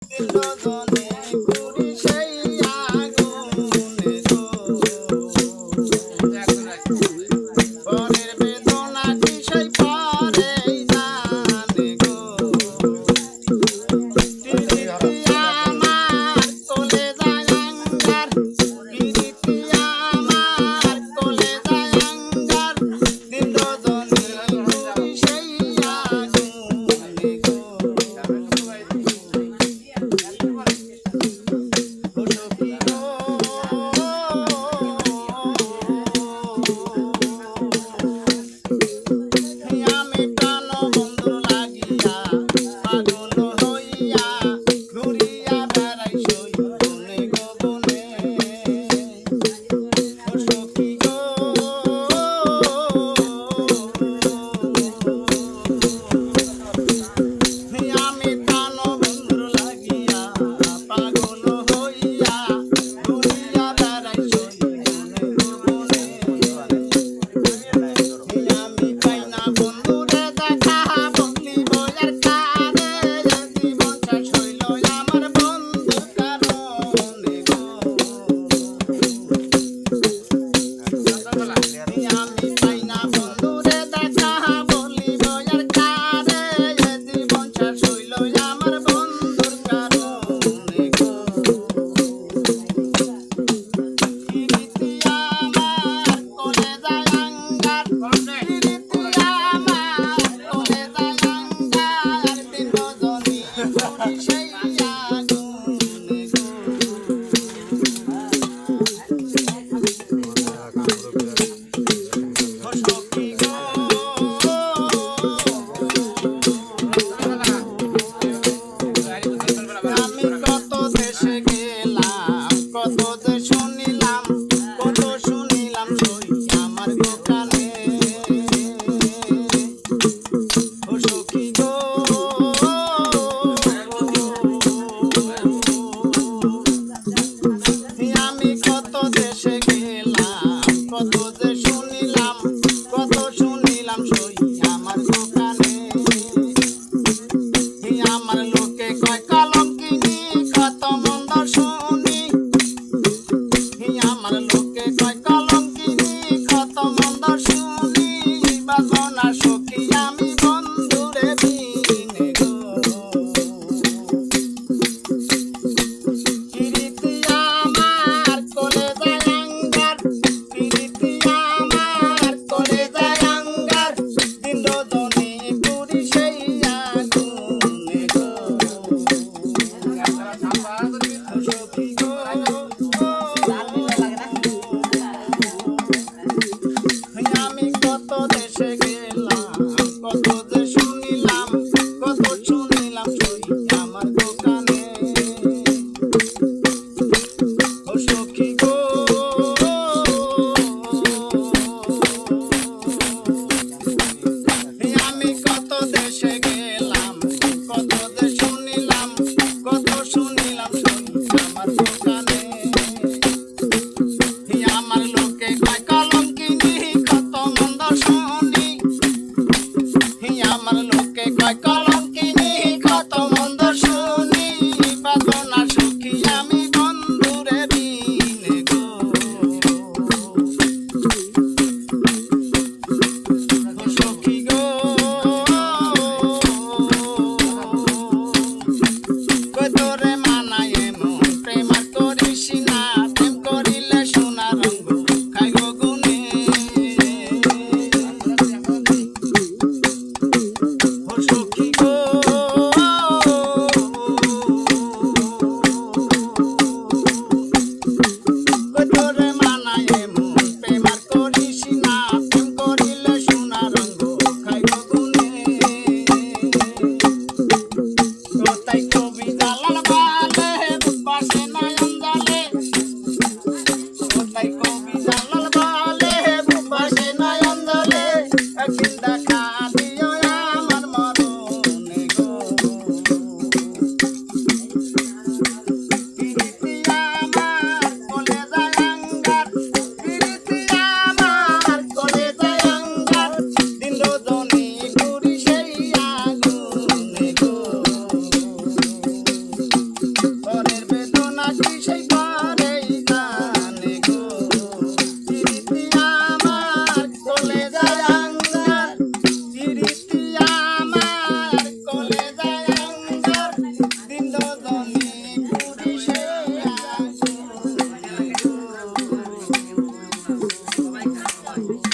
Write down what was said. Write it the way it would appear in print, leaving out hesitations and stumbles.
রজনী পুরি সেই আগুনে গো পরের বেদনাটি সেই পরেই জানে গো প্রীতি আমার কোলে যায় আঙ্গার প্রীতি আমার কোলে যায় আঙ্গার দিন রজনী পুরি সেই আগুনে গো আমি প্রাণ বন্ধু লাগিয়া পাগল হইয়া ঘুরিয়া বেড়াই সই বনে গো বনে ও সখী গো আমি প্রাণ বন্ধু লাগিয়া পাগল হইয়া ঘুরিয়া বেড়াই সই বনে গো বনে আমি পাই না বন্ধুরে দেখা বলিব আর কারে জীবন শেষ হইল আমার বন্ধুর কারণে গো আমি পাই না বন্ধুরে দেখা বলিব আর কারে জীবন শেষ হইল আমার বন্ধুর কারণে গো প্রীতি আমার কোলে যায় আঙ্গার প্রীতি আমার কোলে যায় আঙ্গার দিন রজনী পুরি সেই আগুনে গো ও সখী গো আমি কত দেশে গেলাম কত যে শুনিলাম কত শুনিলাম সই আমার দোকানে ও সখী গো আমি কত দেশে গেলাম কত যে শুনিলাম কত শুনিলাম সই আমার দোকানে আমার লোকে কয় কলঙ্কিনী কত মন্দ শুনি আমার লোকে কয় কলঙ্কিনী কত মন্দ শুনি বাজনা সখী আমি বন্ধুরে বিনে গো প্রীতি আমার কোলে যায় আঙ্গার প্রীতি আমার কোলে যায় আঙ্গার দিন রজনী পুরি সেই আগুনে গো সখী গো আমি কত দেশে গেলাম কত যে শুনিলাম কত শুনিলাম সই আমার দোকানে ও সখী গো আমি কত দেশে গেলাম কত যে শুনিলাম কত শুনিলাম সই আমার দোকানে আমার লোকে কয় কলঙ্কিনী কত মন্দ শুনি আমার লোকে কয় কলঙ্কিনী কত মন্দ শুনি বাজনা সখী আমি বন্ধুরে বিনে গো ও সখী গো কই তোরে